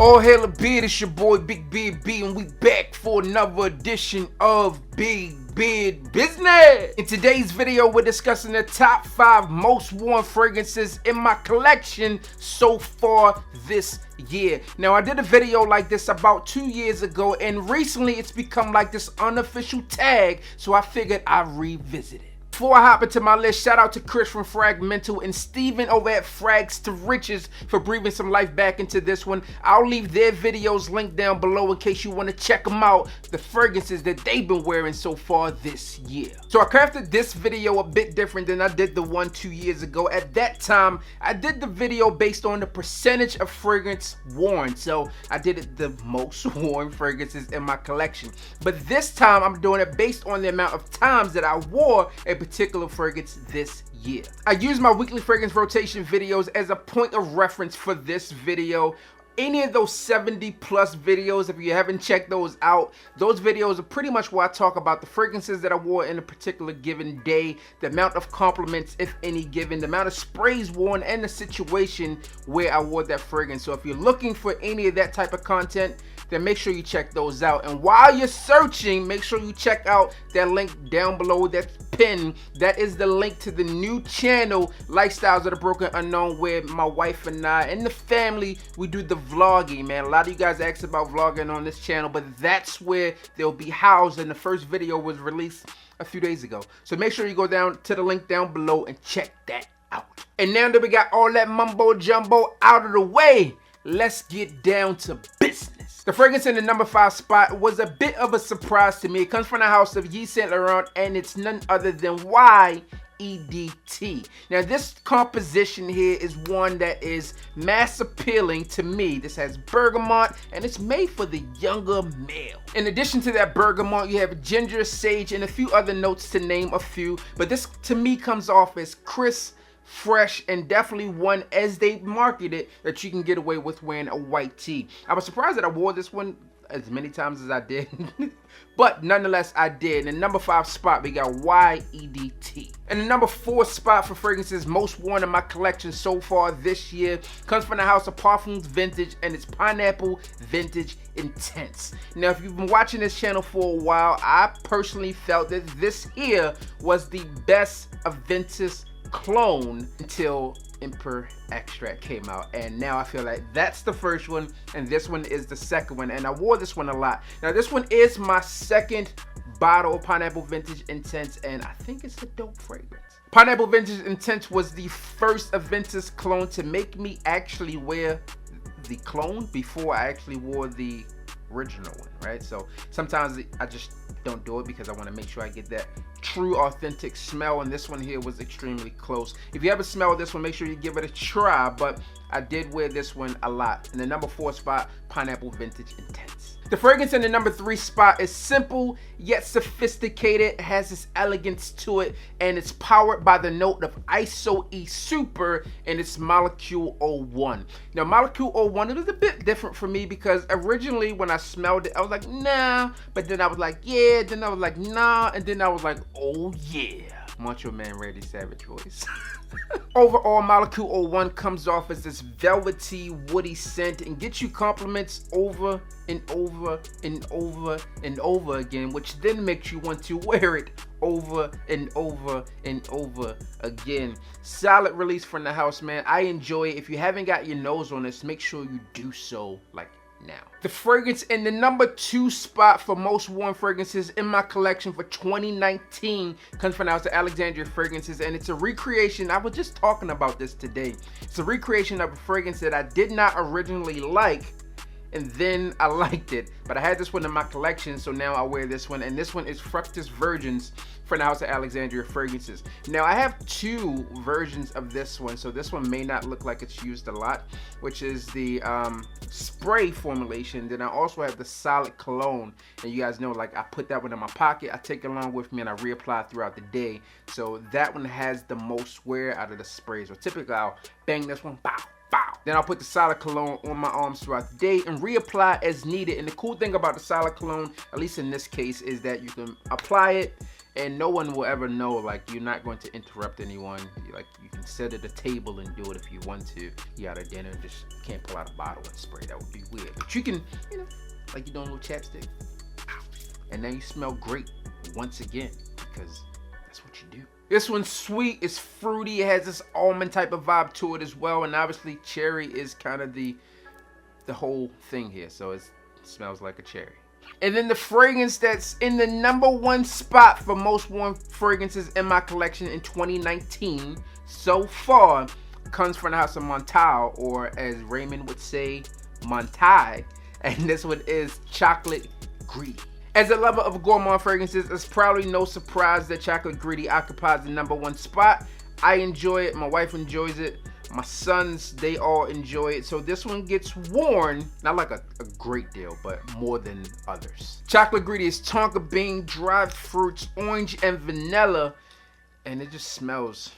All hail a beard, it's your boy Big Beard B, and we back for another edition of Big Beard Business. In today's video, we're discussing the top 5 most worn fragrances in my collection so far this year. Now, I did a video like this about 2 years ago, and recently it's become like this unofficial tag, so I figured I'd revisit it. Before I hop into my list, shout out to Chris from Fragmental and Steven over at Frags to Riches for breathing some life back into this one. I'll leave their videos linked down below in case you want to check them out, the fragrances that they've been wearing so far this year. So I crafted this video a bit different than I did the one 2 years ago. At that time, I did the video based on the percentage of fragrance worn. So I did it the most worn fragrances in my collection. But this time, I'm doing it based on the amount of times that I wore a particular fragrance this year. I use my weekly fragrance rotation videos as a point of reference for this video. Any of those 70 plus videos, if you haven't checked those out, those videos are pretty much where I talk about the fragrances that I wore in a particular given day, the amount of compliments, if any, given, the amount of sprays worn, and the situation where I wore that fragrance. So if you're looking for any of that type of content, then make sure you check those out. And while you're searching, make sure you check out that link down below that's pinned. That is the link to the new channel, Lifestyles of the Broken Unknown, where my wife and I and the family, we do the vlogging, man. A lot of you guys asked about vlogging on this channel, but that's where they'll be housed, and the first video was released a few days ago. So make sure you go down to the link down below and check that out. And now that we got all that mumbo jumbo out of the way, let's get down to business. The fragrance in the number 5 spot was a bit of a surprise to me. It comes from the house of Yves Saint Laurent, and it's none other tyn YEDT. Now, this composition here is one that is mass appealing to me. This has bergamot, and it's made for the younger male. In addition to that bergamot, you have ginger, sage, and a few other notes, to name a few. But this, to me, comes off as crisp, fresh, and definitely one, as they market it, that you can get away with wearing a white tee. I was surprised that I wore this one as many times as I did, but nonetheless I did. In the number 5 spot, we got YEDT. And the number 4 spot for fragrances most worn in my collection so far this year comes from the house of Parfums Vintage, and it's Pineapple Vintage Intense. Now, if you've been watching this channel for a while, I personally felt that this here was the best Aventus clone until Emperor Extract came out, and now I feel like that's the first one and this one is the second one, and I wore this one a lot. Now, this one is my second bottle of Pineapple Vintage Intense, and I think it's a dope fragrance. Pineapple Vintage Intense was the first Aventus clone to make me actually wear the clone before I actually wore the original one, right? So sometimes I just don't do it because I want to make sure I get that true authentic smell, and this one here was extremely close. If you haven't smelled this one, make sure you give it a try, but I did wear this one a lot. In the number 4 spot, Pineapple Vintage Intense. The fragrance in the number 3 spot is simple yet sophisticated. It has this elegance to it, and it's powered by the note of ISO E Super, and it's Molecule 01. Now, Molecule 01, it was a bit different for me because originally when I smelled it, I was like, nah, but then I was like, yeah, then I was like, nah, and then I was like, oh yeah. Macho Man Randy Savage voice. Overall, Molecule 01 comes off as this velvety, woody scent and gets you compliments over and over and over and over again, which then makes you want to wear it over and over and over again. Solid release from the house, man. I enjoy it. If you haven't got your nose on this, make sure you do so like now. The fragrance in the number 2 spot for most worn fragrances in my collection for 2019 comes from the house of Alexandria Fragrances, and it's a recreation. I was just talking about this today. It's a recreation of a fragrance that I did not originally like, and then I liked it, but I had this one in my collection, so now I wear this one, and this one is Rustic Virgins from the house of Alexandria Fragrances. Now, I have 2 versions of this one, so this one may not look like it's used a lot, which is the spray formulation. Then I also have the solid cologne, and you guys know, like, I put that one in my pocket, I take it along with me, and I reapply throughout the day. So that one has the most wear out of the sprays. So typically I'll bang this one, pow, bow. Then I'll put the solid cologne on my arms throughout the day and reapply as needed. And the cool thing about the solid cologne, at least in this case, is that you can apply it and no one will ever know. Like, you're not going to interrupt anyone. Like, you can sit at a table and do it if you want to. You out at dinner, just can't pull out a bottle and spray. That would be weird. But you can, you know, like you're doing a little chapstick, and then you smell great once again, because that's what you do. This one's sweet, it's fruity, it has this almond type of vibe to it as well, and obviously cherry is kind of the whole thing here, so it smells like a cherry. And then the fragrance that's in the #1 spot for most worn fragrances in my collection in 2019 so far comes from the house of Montal, or as Raymond would say, Montai, and this one is Chocolate Gris. As a lover of gourmand fragrances, it's probably no surprise that Chocolate Gris occupies the #1 spot. I enjoy it, my wife enjoys it, my sons, they all enjoy it. So this one gets worn, not like a great deal, but more than others. Chocolate Gris is tonka bean, dried fruits, orange, and vanilla, and it just smells,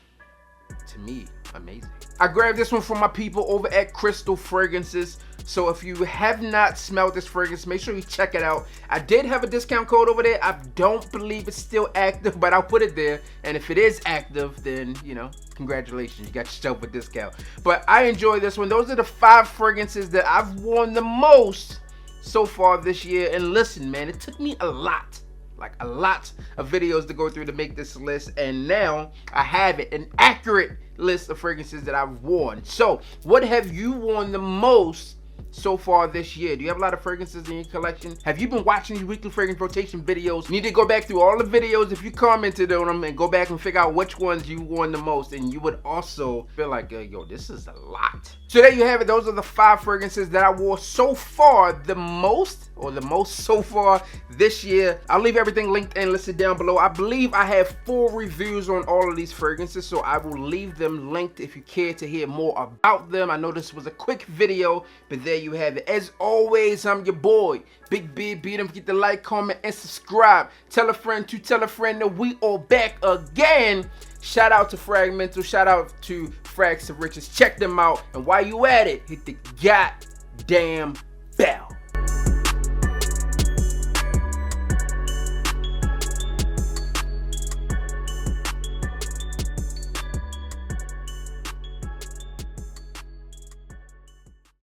to me, amazing. I grabbed this one from my people over at Crystal Fragrances. So if you have not smelled this fragrance, make sure you check it out. I did have a discount code over there. I don't believe it's still active, but I'll put it there. And if it is active, then, you know, congratulations, you got yourself a discount. But I enjoy this one. Those are the 5 fragrances that I've worn the most so far this year. And listen, man, it took me a lot of videos to go through to make this list, and now I have it, an accurate list of fragrances that I've worn. So what have you worn the most so far this year? Do you have a lot of fragrances in your collection? Have you been watching these weekly fragrance rotation videos? You need to go back through all the videos if you commented on them and go back and figure out which ones you worn the most, and you would also feel like, yo, this is a lot. So there you have it. Those are the 5 fragrances that I wore so far the most, or the most so far this year. I'll leave everything linked and listed down below. I believe I have 4 reviews on all of these fragrances, so I will leave them linked if you care to hear more about them. I know this was a quick video, but there you have it. As always, I'm your boy, Big Beard. Don't forget to like, comment, and subscribe. Tell a friend to tell a friend that we are back again. Shout out to Fragmental, shout out to Frags to Riches. Check them out, and while you at it, hit the goddamn